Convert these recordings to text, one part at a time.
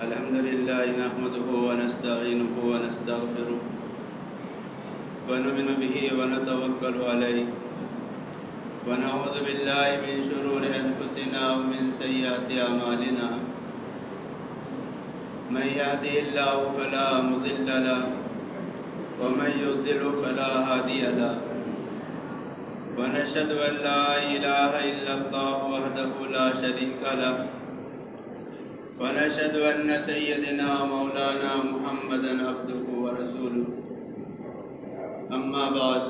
الحمد لله نحمده ونستعينه ونستغفره ونؤمن به ونتوكل عليه ونعوذ بالله من شرور أنفسنا ومن سيئات أعمالنا من يهده الله فلا مضل له ومن يضلل فلا هادي له ونشهد أن لا إله إلا الله وحده لا شريك له ونشهد أن سيدنا مولانا محمدا عبده ورسوله أما بعد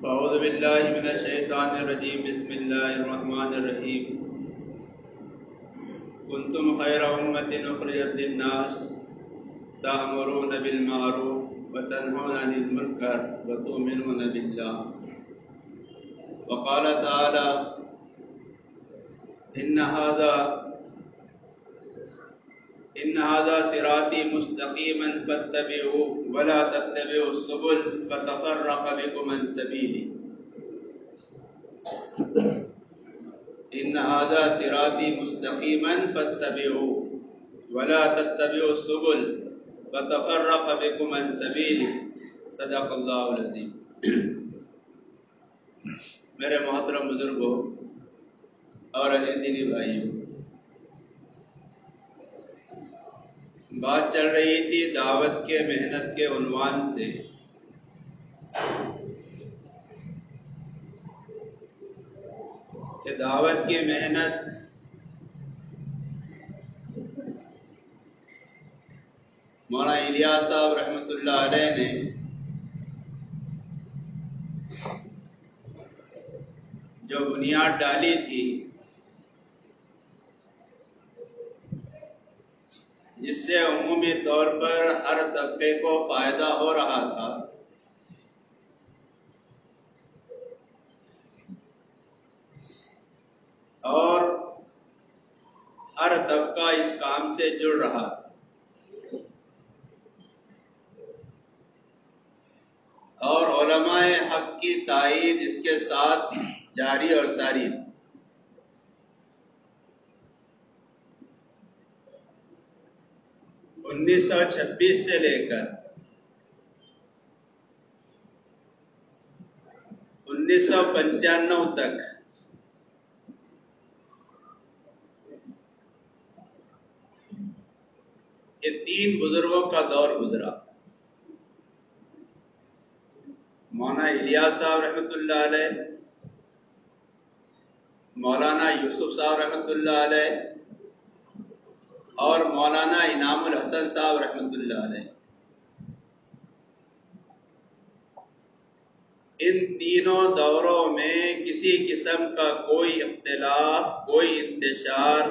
فأعوذ بالله من الشيطان الرجيم بسم الله الرحمن الرحيم كنتم خير أمة أخرجت للناس تأمرون بالمعروف وتنهون عن المنكر وتؤمنون بالله وقال تعالى إن هذا صراطي مستقيما فاتبعوه ولا تتبعوا السبل فتفرق بكم عن سبيله إن هذا صراطي مستقيما فاتبعوه ولا تتبعوا السبل فتفرق بكم عن سبيله صدق اللہ العظیم۔ میرے محترم بزرگوں اور عزیز دینی بھائیوں، بات چل رہی تھی دعوت کے محنت کے عنوان سے کہ دعوت کی محنت مولانا الیاس صاحب رحمۃ اللہ علیہ نے جو بنیاد ڈالی تھی، جس سے عمومی طور پر ہر طبقے کو فائدہ ہو رہا تھا، اور ہر طبقہ اس کام سے جڑ رہا تھا، اور علماء حق کی تائید اس کے ساتھ جاری اور ساری تھی۔ 1926 سے لے کر 1995 تک یہ 3 بزرگوں کا دور گزرا۔ مولانا الیاس صاحب رحمۃ اللہ علیہ، مولانا یوسف صاحب رحمۃ اللہ علیہ اور مولانا انعام الحسن صاحب رحمۃ اللہ علیہ۔ ان تینوں دوروں میں کسی قسم کا کوئی اختلاف، کوئی انتشار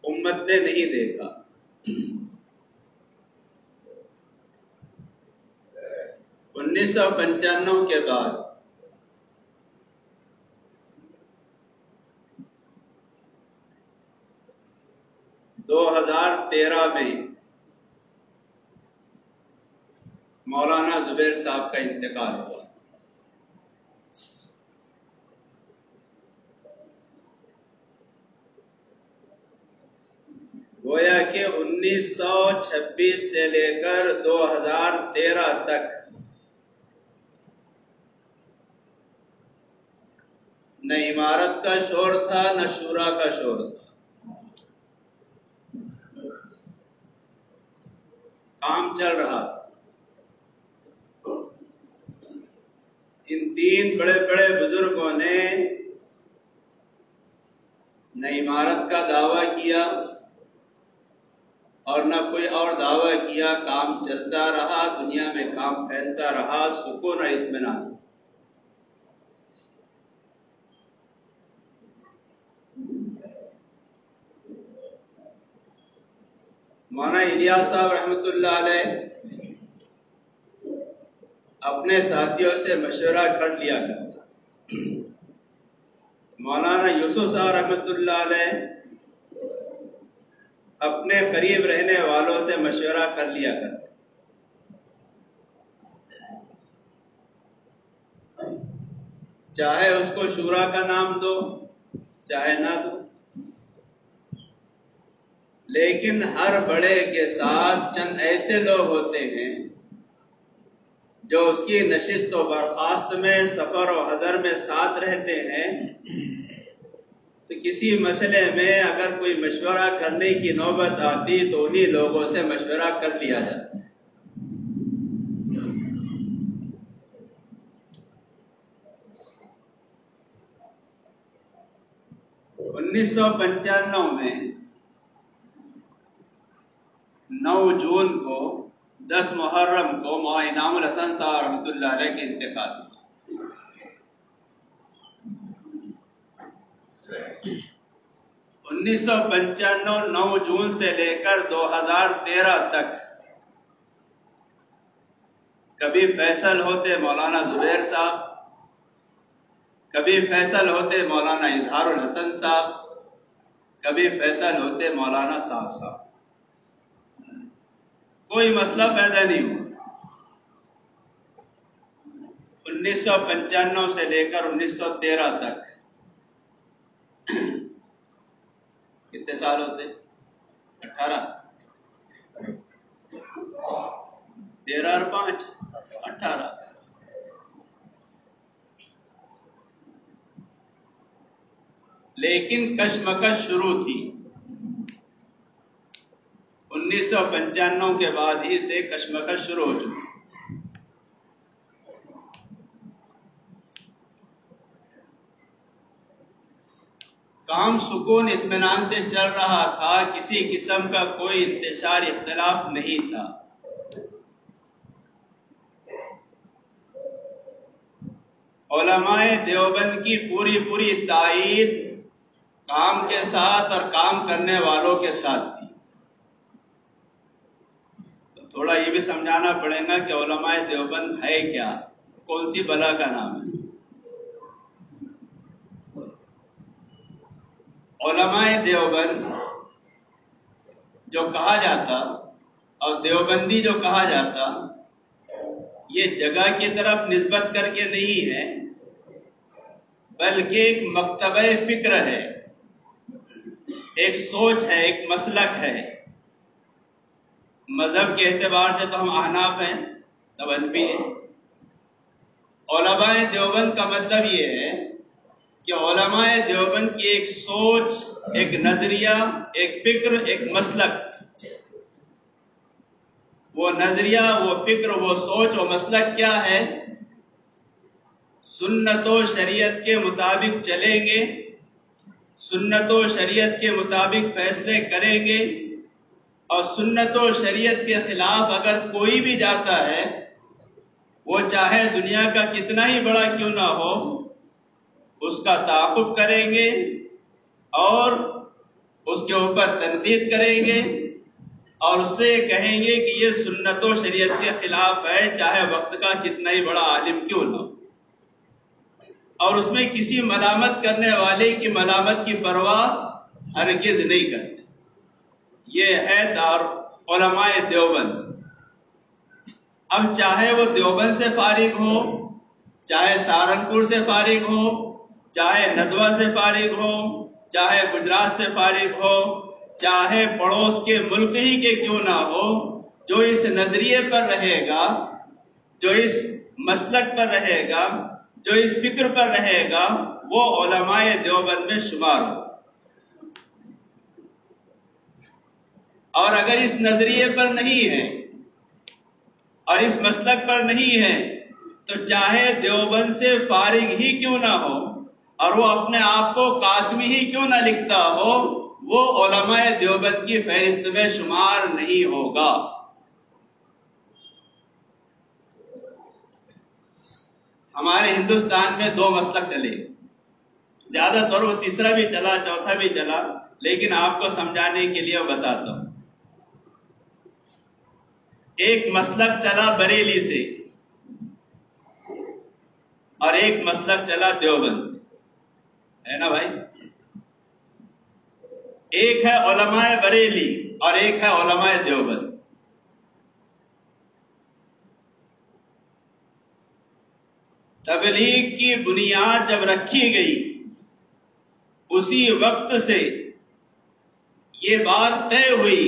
امت نے نہیں دیکھا۔ 1995 کے بعد دو 2013 میں مولانا زبیر صاحب کا انتقال ہوا۔ گویا کہ 1926 سے لے کر 2013 تک نہ عمارت کا شور تھا، نہ شورا کا شور تھا، کام چل رہا تھا۔ ان 3 بڑے بڑے بزرگوں نے نہ عمارت کا دعویٰ کیا اور نہ کوئی اور دعویٰ کیا، کام چلتا رہا، دنیا میں کام پھیلتا رہا، سکون اور اطمینان۔ مولانا الیاس صاحب رحمۃ اللہ علیہ اپنے ساتھیوں سے مشورہ کر لیا کرتا، مولانا یوسف صاحب رحمۃ اللہ علیہ اپنے قریب رہنے والوں سے مشورہ کر لیا کرتے۔ چاہے اس کو شورا کا نام دو چاہے نہ دو، لیکن ہر بڑے کے ساتھ چند ایسے لوگ ہوتے ہیں جو اس کی نشست و برخاست میں، سفر و حضر میں ساتھ رہتے ہیں، تو کسی مسئلے میں اگر کوئی مشورہ کرنے کی نوبت آتی تو انہی لوگوں سے مشورہ کر لیا جاتا۔ 1995 میں 9 جون کو 10 محرم کو مولانا انعام الحسن صاحب رحمۃ اللہ علیہ کے انتقال ہوا۔ 1995 9 جون سے لے کر 2013 تک کبھی فیصل ہوتے مولانا زبیر صاحب، کبھی فیصل ہوتے مولانا اظہار الحسن صاحب، کبھی فیصل ہوتے مولانا سعد صاحب، کوئی مسئلہ پیدا نہیں ہوا۔ 1995 سے لے کر 1913 تک کتنے سال ہوتے؟ 18، 13 اور 5 18۔ لیکن کشمکش شروع تھی 1995 کے بعد ہی سے کشمکش شروع ہو چکی۔ کام سکون اطمینان سے چل رہا تھا، کسی قسم کا کوئی انتشار اختلاف نہیں تھا۔ علماء دیوبند کی پوری تائید کام کے ساتھ اور کام کرنے والوں کے ساتھ تھی۔ تو تھوڑا یہ بھی سمجھانا پڑے گا کہ علماء دیوبند ہے کیا، کون سی بلا کا نام ہے۔ علماء دیوبند جو کہا جاتا اور دیوبندی جو کہا جاتا، یہ جگہ کی طرف نسبت کر کے نہیں ہے، بلکہ ایک مکتبہ فکر ہے، ایک سوچ ہے، ایک مسلک ہے۔ مذہب کے اعتبار سے تو ہم احناف ہیں، سب حنفی ہیں۔ علماء دیوبند کا مطلب یہ ہے کہ علماء دیوبند کی ایک سوچ، ایک نظریہ، ایک فکر، ایک مسلک۔ وہ نظریہ، وہ فکر، وہ سوچ، وہ مسلک کیا ہے؟ سنت و شریعت کے مطابق چلیں گے، سنت و شریعت کے مطابق فیصلے کریں گے، اور سنت و شریعت کے خلاف اگر کوئی بھی جاتا ہے، وہ چاہے دنیا کا کتنا ہی بڑا کیوں نہ ہو، اس کا تعاقب کریں گے اور اس کے اوپر تنقید کریں گے اور اس سے کہیں گے کہ یہ سنت و شریعت کے خلاف ہے، چاہے وقت کا کتنا ہی بڑا عالم کیوں نہ ہو، اور اس میں کسی ملامت کرنے والے کی ملامت کی پرواہ ہرگز نہیں کرتے۔ یہ ہے دار علماء دیوبند۔ اب چاہے وہ دیوبند سے فارغ ہو، چاہے سہارنپور سے فارغ ہو، چاہے ندوہ سے فارغ ہو، چاہے گجرات سے فارغ ہو، چاہے پڑوس کے ملک ہی کے کیوں نہ ہو، جو اس نظریے پر رہے گا، جو اس مسلک پر رہے گا، جو اس فکر پر رہے گا، وہ علماء دیوبند میں شمار ہو۔ اور اگر اس نظریے پر نہیں ہے اور اس مسلک پر نہیں ہے تو چاہے دیوبند سے فارغ ہی کیوں نہ ہو اور وہ اپنے آپ کو قاسمی ہی کیوں نہ لکھتا ہو، وہ علماء دیوبند کی فہرست میں شمار نہیں ہوگا۔ ہمارے ہندوستان میں 2 مسلک چلے، زیادہ تر وہ تیسرا بھی چلا، چوتھا بھی چلا، لیکن آپ کو سمجھانے کے لیے بتاتا ہوں۔ ایک مسلک چلا بریلی سے اور ایک مسلک چلا دیوبند سے، ہے نا بھائی؟ ایک ہے علماء بریلی اور ایک ہے علماء دیوبند۔ تبلیغ کی بنیاد جب رکھی گئی اسی وقت سے یہ بات طے ہوئی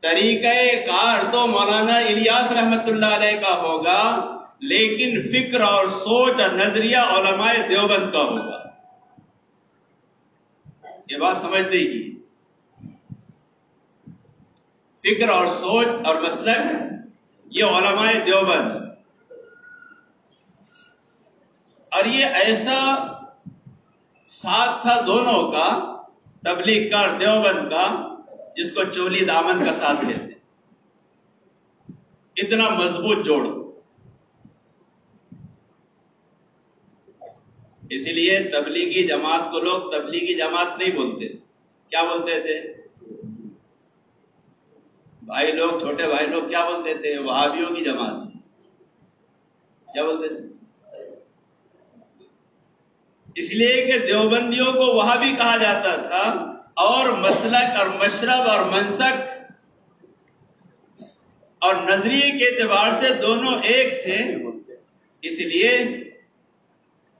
طریقہ کار تو مولانا الیاس رحمت اللہ علیہ کا ہوگا، لیکن فکر اور سوچ اور نظریہ علماء دیوبند کا ہوگا۔ یہ بات سمجھنے کی، فکر اور سوچ اور مسلک یہ علماء دیوبند، اور یہ ایسا ساتھ تھا دونوں کا، تبلیغ کا اور دیوبند کا، جس کو چولی دامن کا ساتھ کہتے ہیں۔ اتنا مضبوط جوڑ، اسی لیے تبلیغی جماعت کو لوگ تبلیغی جماعت نہیں بولتے، کیا بولتے تھے بھائی لوگ، چھوٹے بھائی لوگ کیا بولتے تھے؟ وہابیوں کی جماعت، کیا بولتے تھے؟ اس لیے کہ دیوبندیوں کو وہابی کہا جاتا تھا، اور مسلک اور مشرب اور منسک اور نظریے کے اعتبار سے دونوں ایک تھے، اس لیے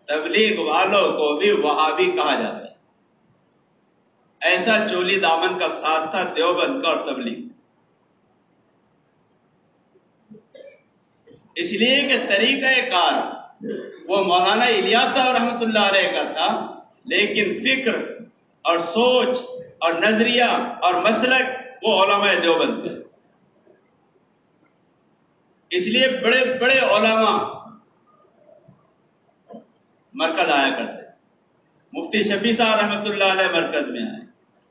تبلیغ والوں کو بھی وہابی کہا جاتا ہے۔ ایسا چولی دامن کا ساتھ تھا دیوبند کا اور تبلیغ، اس لیے کہ طریقہ کار وہ مولانا الیاس صاحب رحمۃ اللہ علیہ کا تھا، لیکن فکر اور سوچ اور نظریہ اور مسلک وہ علماء دیوبند تھے۔ اس لیے بڑے بڑے علماء مرکز آیا کرتے، مفتی شفیع صاحب رحمۃ اللہ علیہ مرکز میں آئے،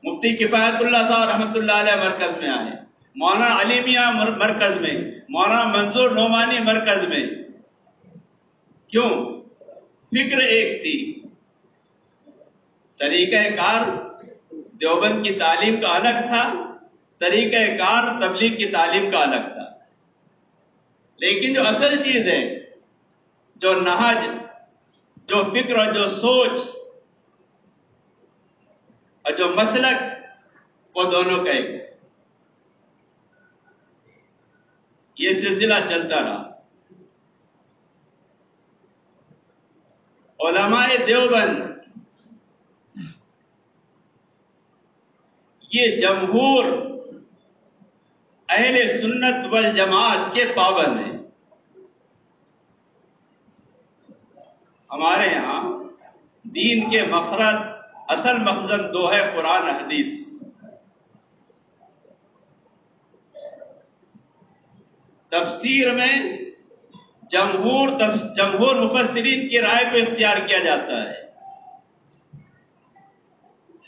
مفتی کفایت اللہ صاحب رحمۃ اللہ علیہ مرکز میں آئے، مولانا علی میاں مرکز میں، مولانا منظور نعمانی مرکز میں۔ کیوں؟ فکر ایک تھی، طریقہ کار دیوبند کی تعلیم کا الگ تھا، طریقہ کار تبلیغ کی تعلیم کا الگ تھا، لیکن جو اصل چیز ہے، جو نہج، جو فکر اور جو سوچ اور جو مسلک، وہ دونوں کا ایک ہے۔ یہ سلسلہ چلتا رہا۔ علماء دیوبند یہ جمہور اہل سنت والجماعت کے پابند ہیں۔ ہمارے یہاں دین کے مخرج، اصل مخزن دو ہے، قرآن حدیث۔ تفسیر میں جمہور مفسرین کی رائے کو اختیار کیا جاتا ہے،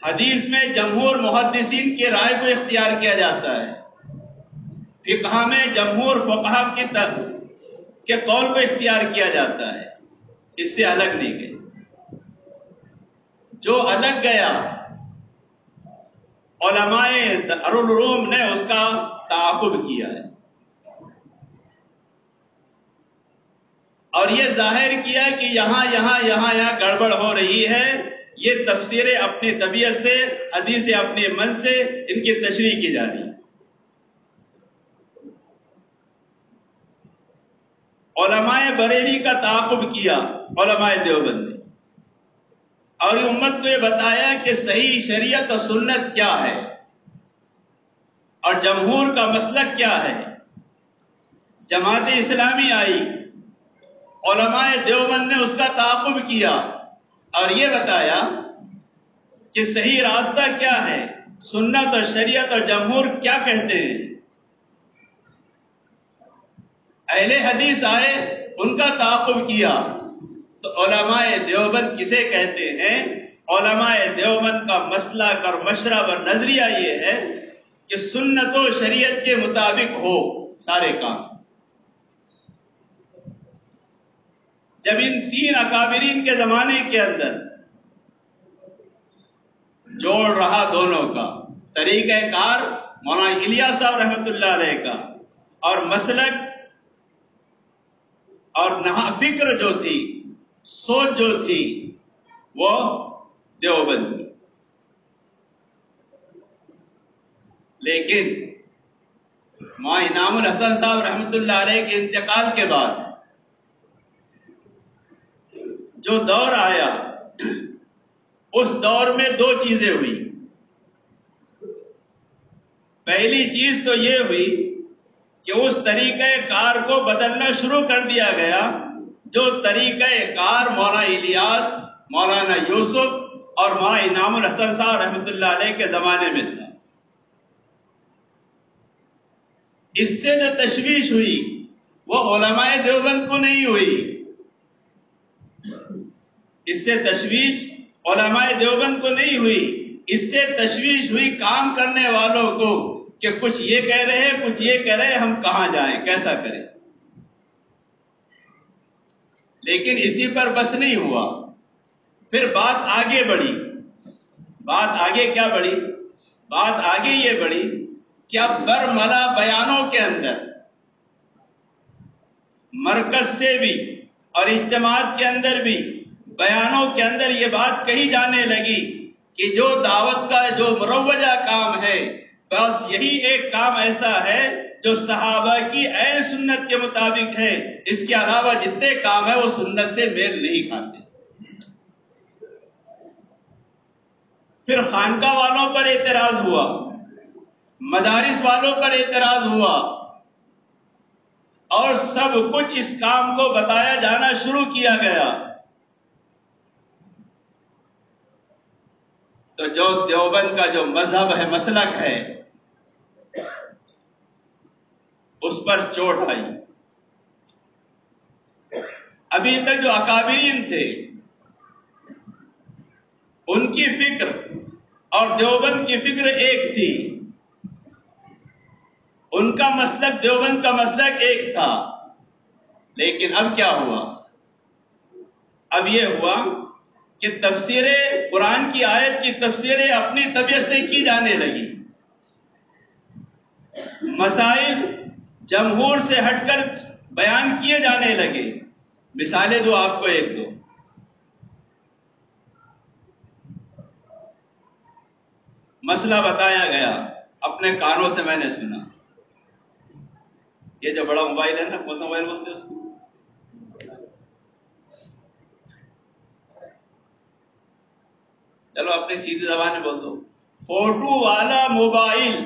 حدیث میں جمہور محدثین کی رائے کو اختیار کیا جاتا ہے، فقہ میں جمہور فقہا کے قول کو اختیار کیا جاتا ہے۔ اس سے الگ نہیں گئے۔ جو الگ گیا علماء دارالعلوم نے اس کا تعاقب کیا ہے، اور یہ ظاہر کیا کہ یہاں گڑبڑ ہو رہی ہے۔ یہ تفسیریں اپنی طبیعت سے، حدیثیں اپنے من سے ان کی تشریح کی جا رہی ہے۔ علماء بریلی کا تعاقب کیا علماء دیوبند نے، اور یہ امت کو یہ بتایا کہ صحیح شریعت اور سنت کیا ہے اور جمہور کا مسلک کیا ہے۔ جماعت اسلامی آئی، علماء دیوبند نے اس کا تعاقب کیا اور یہ بتایا کہ صحیح راستہ کیا ہے، سنت اور شریعت اور جمہور کیا کہتے ہیں۔ اہل حدیث آئے، ان کا تعاقب کیا، تو علماء دیوبند کسے کہتے ہیں؟ علماء دیوبند کا مسلک اور مشرب اور نظریہ یہ ہے کہ سنت و شریعت کے مطابق ہو سارے کام۔ جب ان تین اکابرین کے زمانے کے اندر جوڑ رہا دونوں کا، طریقہ کار مولانا الیاس صاحب رحمۃ اللہ علیہ کا، اور مسلک اور فکر جو تھی، سوچ جو تھی، وہ دیوبند کی۔ لیکن مولانا انعام الحسن صاحب رحمۃ اللہ علیہ کے انتقال کے بعد جو دور آیا اس دور میں دو چیزیں ہوئی. پہلی چیز تو یہ ہوئی کہ اس طریقہ کار کو بدلنا شروع کر دیا گیا جو طریقہ کار مولانا الیاس، مولانا یوسف اور مولانا انعام الحسن صاحب رحمۃ اللہ علیہ کے زمانے میں تھا. اس سے جو تشویش ہوئی وہ علماء دیوبند کو نہیں ہوئی. اس سے تشویش علماء دیوبند کو نہیں ہوئی. اس سے تشویش ہوئی کام کرنے والوں کو کہ کچھ یہ کہہ رہے ہیں کچھ یہ کہہ رہے ہیں، ہم کہاں جائیں، کیسا کریں. لیکن اسی پر بس نہیں ہوا، پھر بات آگے بڑھی. بات آگے کیا بڑھی؟ بات آگے یہ بڑھی کہ اب برملا بیانوں کے اندر مرکز سے بھی اور اجتماعات کے اندر بھی بیانوں کے اندر یہ بات کہی جانے لگی کہ جو دعوت کا جو مروجہ کام ہے بس یہی ایک کام ایسا ہے جو صحابہ کی عین سنت کے مطابق ہے، اس کے علاوہ جتنے کام ہیں وہ سنت سے میل نہیں کھاتے. پھر خانقاہ والوں پر اعتراض ہوا، مدارس والوں پر اعتراض ہوا اور سب کچھ اس کام کو بتایا جانا شروع کیا گیا. تو جو دیوبند کا جو مذہب ہے، مسلک ہے، اس پر چوٹ آئی. ابھی تک جو اکابرین تھے ان کی فکر اور دیوبند کی فکر ایک تھی، ان کا مسلک دیوبند کا مسلک ایک تھا. لیکن اب کیا ہوا؟ اب یہ ہوا کہ تفسیر قرآن کی آیت کی تفسیریں اپنی طبیعت سے کی جانے لگی. مسائل جمہور سے ہٹ کر بیان کیے جانے لگے. مثالیں دو آپ کو، ایک دو. مسئلہ بتایا گیا، اپنے کانوں سے میں نے سنا. یہ جو بڑا موبائل ہے نا، کون سا موبائل بولتے ہیں اس کو؟ چلو اپنی سیدھی زبان میں بول دو، فوٹو والا موبائل.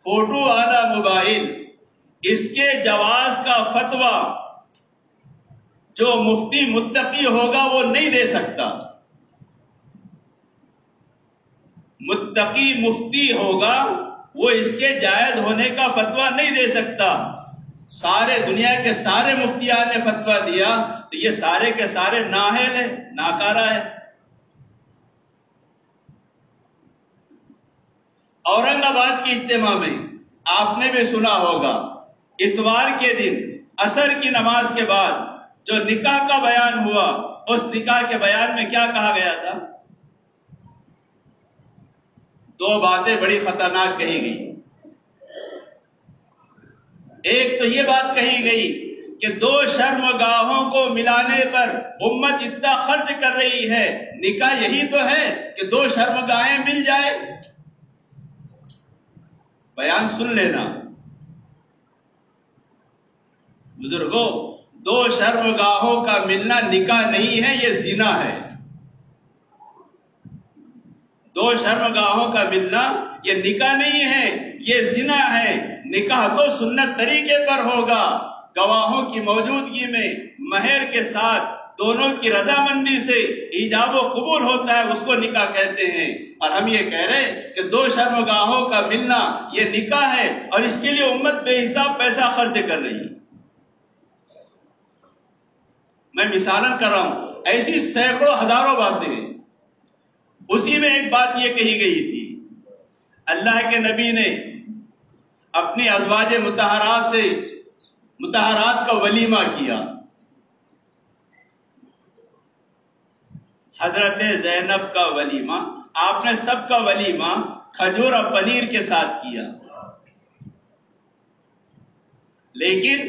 فوٹو والا موبائل، اس کے جواز کا فتویٰ جو مفتی متقی ہوگا وہ نہیں دے سکتا. متقی مفتی ہوگا وہ اس کے جائز ہونے کا فتویٰ نہیں دے سکتا. سارے دنیا کے سارے مفتیان نے فتویٰ دیا تو یہ سارے کے سارے نااہل ہیں، ناکارہ ہے. اورنگ آباد کی اجتماع میں آپ نے بھی سنا ہوگا، اتوار کے دن عصر کی نماز کے بعد جو نکاح کا بیان ہوا، اس نکاح کے بیان میں کیا کہا گیا تھا؟ دو باتیں بڑی خطرناک کہی گئی. ایک تو یہ بات کہی گئی کہ دو شرمگاہوں کو ملانے پر امت اتنا خرچ کر رہی ہے، نکاح یہی تو ہے کہ دو شرمگاہیں مل جائے. بیان سن لینا بزرگوں، دو شرمگاہوں کا ملنا نکاح نہیں ہے، یہ زنا ہے. دو شرمگاہوں کا ملنا یہ نکاح نہیں ہے، یہ زنا ہے. نکاح تو سنت طریقے پر ہوگا، گواہوں کی موجودگی میں مہر کے ساتھ دونوں کی رضامندی سے ایجاب و قبول ہوتا ہے، اس کو نکاح کہتے ہیں. اور ہم یہ کہہ رہے ہیں کہ دو شرمگاہوں کا ملنا یہ نکاح ہے اور اس کے لیے امت بے حساب پیسہ خرچ کر رہی ہے. میں مثالاً کر رہا ہوں، ایسی سینکڑوں ہزاروں باتیں ہیں. اسی میں ایک بات یہ کہی گئی تھی، اللہ کے نبی نے اپنی ازواج مطہرات کا ولیمہ کیا. حضرت زینب کا ولیمہ، آپ نے سب کا ولیمہ کھجور اور پنیر کے ساتھ کیا. لیکن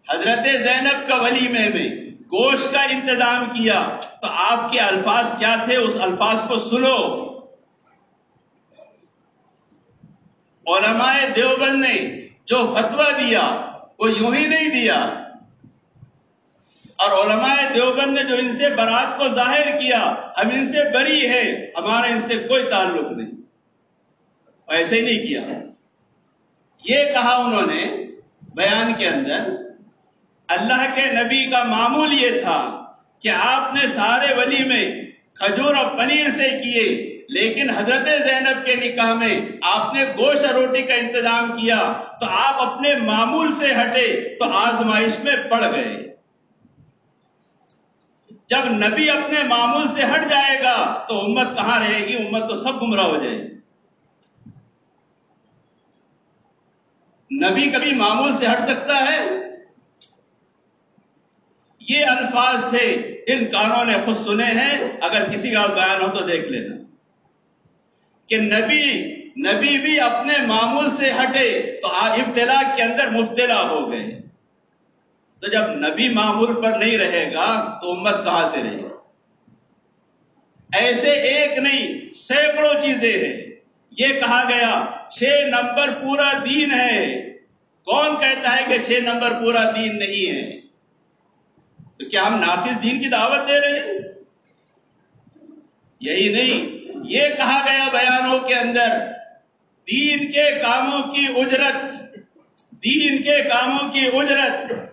حضرت زینب کا ولیمے میں گوشت کا انتظام کیا تو آپ کے الفاظ کیا تھے؟ اس الفاظ کو سنو. علماء دیوبند نے جو فتویٰ دیا وہ یوں ہی نہیں دیا. اور علماء دیوبند نے جو ان سے برات کو ظاہر کیا، ہم ان سے بری ہے، ہمارا ان سے کوئی تعلق نہیں، ایسے ہی نہیں کیا۔ یہ کہا انہوں نے بیان کے اندر، اللہ کے نبی کا معمول یہ تھا کہ آپ نے سارے ولیمے کھجور اور پنیر سے کیے، لیکن حضرت زینب کے نکاح میں آپ نے گوشت اور روٹی کا انتظام کیا، تو آپ اپنے معمول سے ہٹے تو آزمائش میں پڑ گئے۔ جب نبی اپنے معمول سے ہٹ جائے گا تو امت کہاں رہے گی؟ امت تو سب گمراہ ہو جائے گی۔ نبی کبھی معمول سے ہٹ سکتا ہے؟ یہ الفاظ تھے، ان کانوں نے خود سنے ہیں، اگر کسی کا بیان ہو تو دیکھ لینا، کہ نبی بھی اپنے معمول سے ہٹے تو ابتلا کے اندر مبتلا ہو گئے۔ تو جب نبی معمول پر نہیں رہے گا تو امت کہاں سے رہے گی؟ ایسے ایک نہیں، سینکڑوں چیزیں ہیں۔ یہ کہا گیا 6 نمبر پورا دین ہے، کون کہتا ہے کہ 6 نمبر پورا دین نہیں ہے؟ تو کیا ہم ناقص دین کی دعوت دے رہے ہیں؟ یہی نہیں، یہ کہا گیا بیانوں کے اندر، دین کے کاموں کی اجرت،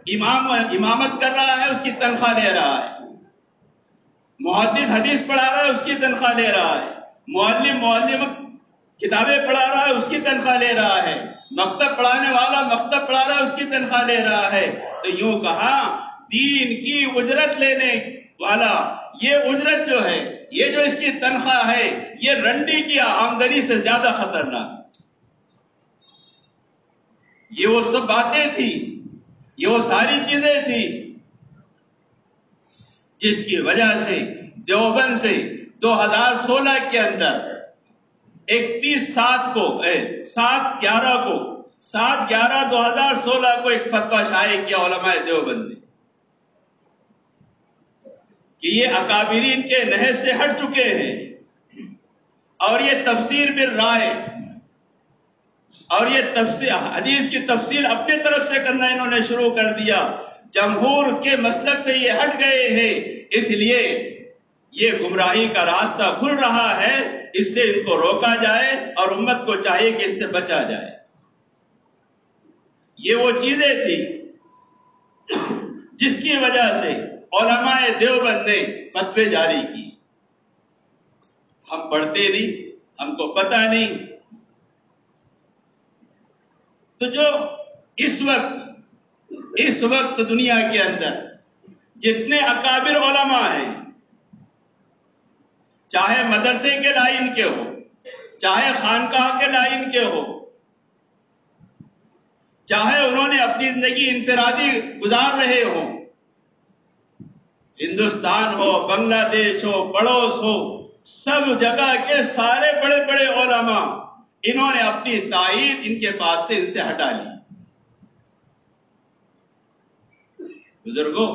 امامت کر رہا ہے اس کی تنخواہ لے رہا ہے، محدث حدیث پڑھا رہا ہے اس کی تنخواہ لے رہا ہے، معلم کتابیں پڑھا رہا ہے اس کی تنخواہ لے رہا ہے، مکتب پڑھانے والا مکتب پڑھا رہا ہے اس کی تنخواہ لے رہا ہے۔ تو یوں کہا، دین کی اجرت لینے والا، یہ اجرت جو ہے، یہ جو اس کی تنخواہ ہے، یہ رنڈی کی آمدنی سے زیادہ خطرناک۔ یہ وہ سب باتیں تھی، یہ وہ ساری چیزیں تھی جس کی وجہ سے دیوبند سے 2016 کے اندر 7/11/2016 کو ایک فتویٰ شائع کیا علماء دیوبند نے کہ یہ اکابرین کے نہج سے ہٹ چکے ہیں، اور یہ تفسیر بالرائے اور یہ تفسیر حدیث کی تفسیر اپنی طرف سے کرنا انہوں نے شروع کر دیا، جمہور کے مسلک سے یہ ہٹ گئے ہیں، اس لیے یہ گمراہی کا راستہ کھل رہا ہے، اس سے ان کو روکا جائے اور امت کو چاہیے کہ اس سے بچا جائے۔ یہ وہ چیزیں تھی جس کی وجہ سے علماء دیوبند نے فتوے جاری کی۔ ہم پڑھتے نہیں، ہم کو پتہ نہیں۔ تو جو اس وقت دنیا کے اندر جتنے اکابر علماء ہیں، چاہے مدرسے کے لائن کے ہو، چاہے خانقاہ کے لائن کے ہو، چاہے انہوں نے اپنی زندگی انفرادی گزار رہے ہوں، ہندوستان ہو، بنگلہ دیش ہو، پڑوس ہو، سب جگہ کے سارے بڑے بڑے علماء، انہوں نے اپنی تائید ان کے پاس سے ان سے ہٹا لی۔ بزرگوں،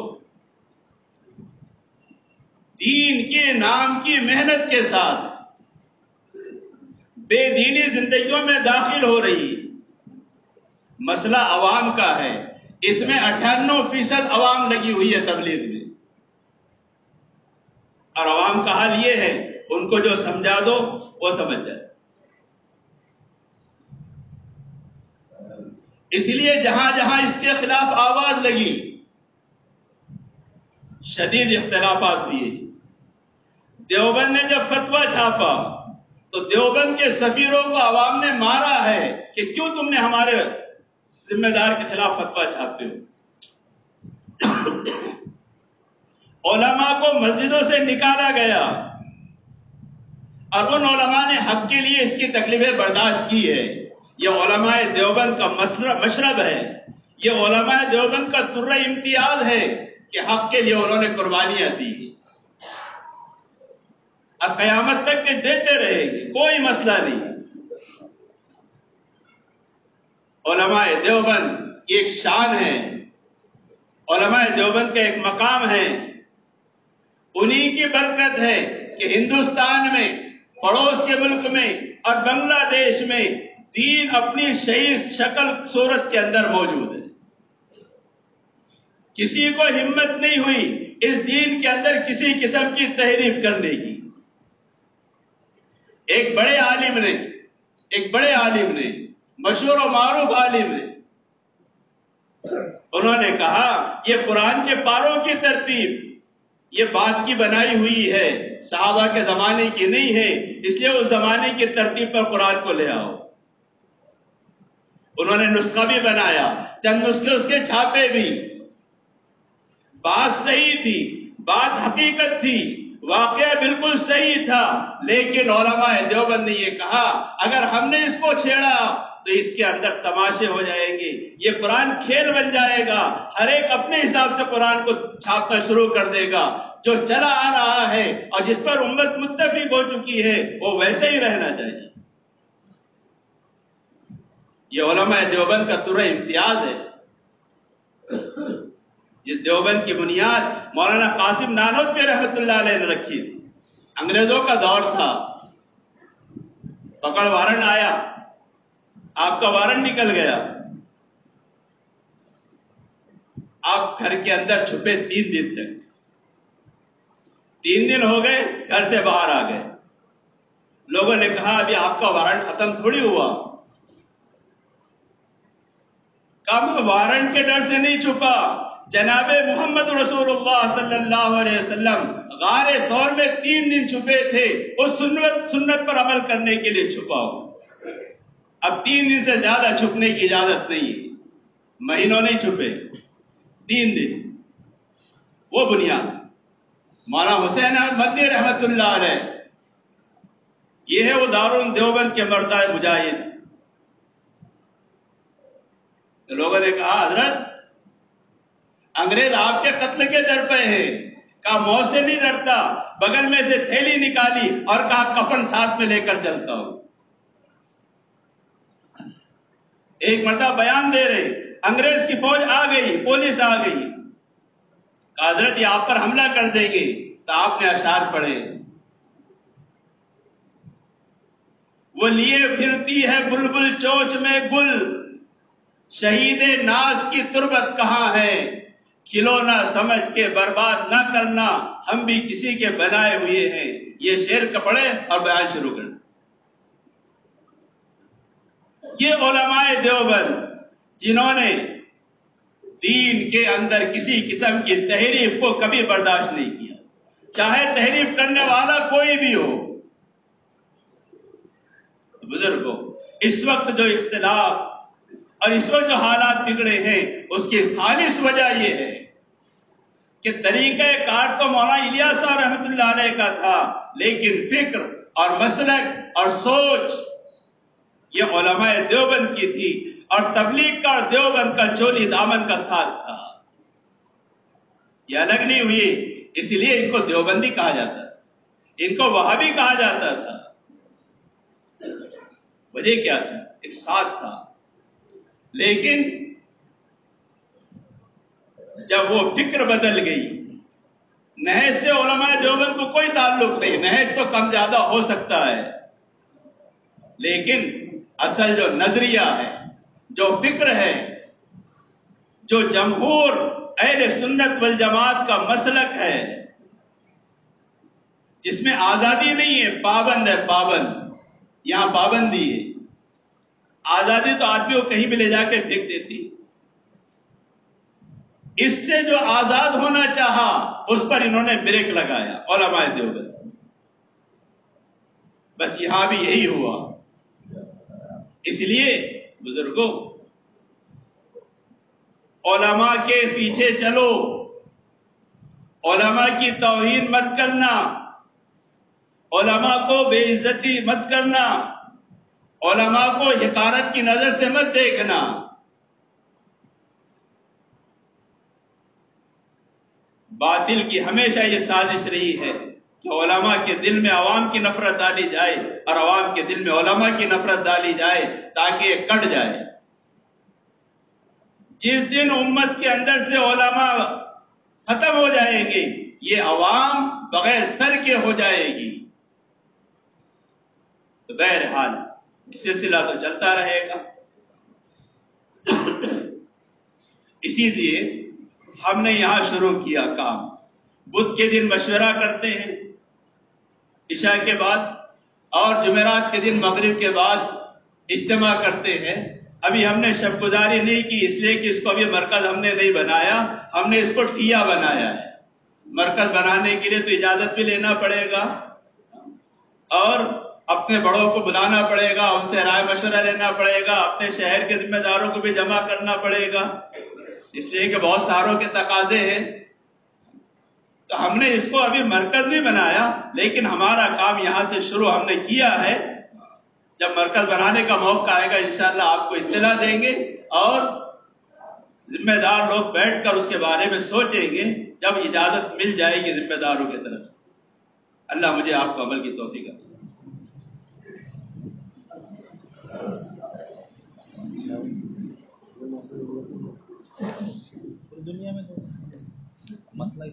دین کے نام کی محنت کے ساتھ بے دینی زندگیوں میں داخل ہو رہی، مسئلہ عوام کا ہے، اس میں 98% عوام لگی ہوئی ہے تبلیغ میں، اور عوام کا حال یہ ہے، ان کو جو سمجھا دو وہ سمجھ جائے۔ اس لیے جہاں جہاں اس کے خلاف آواز لگی، شدید اختلافات ہوئے۔ دیوبند نے جب فتویٰ چھاپا تو دیوبند کے سفیروں کو عوام نے مارا ہے کہ کیوں تم نے ہمارے ذمہ دار کے خلاف فتویٰ چھاپتے ہو۔ علماء کو مسجدوں سے نکالا گیا، اور ان علماء نے حق کے لیے اس کی تکلیفیں برداشت کی ہے۔ یہ علماء دیوبند کا مشرب ہے، یہ علماء دیوبند کا ترہ امتیاز ہے کہ حق کے لیے انہوں نے قربانیاں دی، اور قیامت تک کے دیتے رہے گی، کوئی مسئلہ نہیں۔ علماء دیوبند کی ایک شان ہے، علماء دیوبند کا ایک مقام ہے، انہی کی برکت ہے کہ ہندوستان میں، پڑوس کے ملک میں اور بنگلہ دیش میں دین اپنی صحیح شکل صورت کے اندر موجود ہے۔ کسی کو ہمت نہیں ہوئی اس دین کے اندر کسی قسم کی تحریف کرنے کی۔ ایک بڑے عالم نے مشہور و معروف عالم نے، انہوں نے کہا یہ قرآن کے پاروں کی ترتیب یہ بات کی بنائی ہوئی ہے، صحابہ کے زمانے کی نہیں ہے، اس لیے اس زمانے کی ترتیب پر قرآن کو لے آؤ۔ انہوں نے نسخہ بھی بنایا، چند نسخے اس کے چھاپے بھی۔ بات صحیح تھی، بات حقیقت تھی، واقعہ بالکل صحیح تھا، لیکن علماء دیوبند نے یہ کہا اگر ہم نے اس کو چھیڑا تو اس کے اندر تماشے ہو جائیں گے، یہ قرآن کھیل بن جائے گا، ہر ایک اپنے حساب سے قرآن کو چھاپنا شروع کر دے گا، جو چلا آ رہا ہے اور جس پر امت متفق ہو چکی ہے وہ ویسے ہی رہنا چاہیے۔ یہ علماء دیوبند کا طرح امتیاز ہے۔ جس دیوبند کی بنیاد مولانا قاسم نانوتوی رحمۃ اللہ علیہ نے رکھی تھی، انگریزوں کا دور تھا، پکڑ وارنٹ آیا، آپ کا وارنٹ نکل گیا، آپ گھر کے اندر چھپے 3 دن تک، 3 دن ہو گئے گھر سے باہر آ گئے، لوگوں نے کہا ابھی آپ کا وارنٹ ختم تھوڑی ہوا، کم وارنٹ کے ڈر سے نہیں چھپا، جناب محمد رسول اللہ صلی اللہ علیہ وسلم غار ثور میں 3 دن چھپے تھے، اس سنت پر عمل کرنے کے لیے چھپا ہو۔ اب 3 دن سے زیادہ چھپنے کی اجازت نہیں ہے، مہینوں نہیں چھپے، 3 دن۔ وہ بنیاد مولانا حسین احمد مدنی رحمت اللہ علیہ، یہ ہے وہ دارالعلوم دیوبند کے مردہ مجاہد۔ تو لوگوں نے کہا حضرت انگریز آپ کے قتل کے ڈر پہ ہیں، کہا موت سے نہیں ڈرتا، بغل میں سے تھیلی نکالی اور کہا کفن ساتھ میں لے کر چلتا ہوں۔ ایک مرتبہ بیان دے رہے، انگریز کی فوج آ گئی، پولیس آ گئی، کہا حضرت یہ آپ پر حملہ کر دیں گے، تو آپ نے اشعار پڑھے، وہ لیے پھرتی ہے بلبل چوچ میں گل، شہید ناز کی تربت کہاں ہے، کھلونا سمجھ کے برباد نہ کرنا، ہم بھی کسی کے بنائے ہوئے ہیں۔ یہ شعر کا پڑھے اور بیان شروع کر۔ یہ علماء دیوبند جنہوں نے دین کے اندر کسی قسم کی تحریف کو کبھی برداشت نہیں کیا، چاہے تحریف کرنے والا کوئی بھی ہو۔ بزرگوں، اس وقت جو اختلاف اور اس وقت جو حالات بگڑے ہیں اس کی خالص وجہ یہ ہے کہ طریقہ کار تو مولانا الیاس صاحب رحمۃ اللہ علیہ کا تھا، لیکن فکر اور مسلک اور سوچ یہ علماء دیوبند کی تھی، اور تبلیغ کا اور دیوبند کا چولی دامن کا ساتھ تھا، یہ الگ نہیں ہوئی، اس لیے ان کو دیوبندی کہا جاتا تھا، ان کو وہابی کہا جاتا تھا۔ وجہ کیا تھی؟ ایک ساتھ تھا، لیکن جب وہ فکر بدل گئی، نہج سے علماء دیوبند کو کوئی تعلق نہیں، نہج تو کم زیادہ ہو سکتا ہے، لیکن اصل جو نظریہ ہے، جو فکر ہے، جو جمہور اہل سنت والجماعت کا مسلک ہے، جس میں آزادی نہیں ہے، پابند ہے، پابند، یہاں پابندی ہے۔ آزادی تو آدمی کو کہیں بھی لے جا کے پھینک دیتی، اس سے جو آزاد ہونا چاہا اس پر انہوں نے بریک لگایا علماء دیوبند۔ بس یہاں بھی یہی ہوا۔ اس لیے بزرگوں، علماء کے پیچھے چلو، علماء کی توہین مت کرنا، علماء کو بے عزتی مت کرنا، علماء کو حقارت کی نظر سے مت دیکھنا۔ باطل کی ہمیشہ یہ سازش رہی ہے کہ علماء کے دل میں عوام کی نفرت ڈالی جائے اور عوام کے دل میں علماء کی نفرت ڈالی جائے تاکہ یہ کٹ جائے۔ جس دن امت کے اندر سے علماء ختم ہو جائیں گے، یہ عوام بغیر سر کے ہو جائے گی۔ تو بہرحال سلسلہ تو چلتا رہے گا۔ اسی لیے ہم نے یہاں شروع کیا کام. بدھ کے دن مشورہ کرتے ہیں عشاء کے بعد، اور جمعرات کے دن مغرب کے بعد اجتماع کرتے ہیں. ابھی ہم نے شب گزاری نہیں کی، اس لیے کہ اس کو ابھی مرکز ہم نے نہیں بنایا، ہم نے اس کو ٹھیا بنایا ہے. مرکز بنانے کے لیے تو اجازت بھی لینا پڑے گا اور اپنے بڑوں کو بلانا پڑے گا، ان سے رائے مشورہ لینا پڑے گا، اپنے شہر کے ذمہ داروں کو بھی جمع کرنا پڑے گا، اس لیے کہ بہت ساروں کے تقاضے ہیں. تو ہم نے اس کو ابھی مرکز نہیں بنایا، لیکن ہمارا کام یہاں سے شروع ہم نے کیا ہے. جب مرکز بنانے کا موقع آئے گا انشاءاللہ آپ کو اطلاع دیں گے، اور ذمہ دار لوگ بیٹھ کر اس کے بارے میں سوچیں گے جب اجازت مل جائے گی ذمہ داروں کی طرف سے. اللہ مجھے آپ کو عمل کی توفیق عطا فرمائے. دنیا میں مسئلہ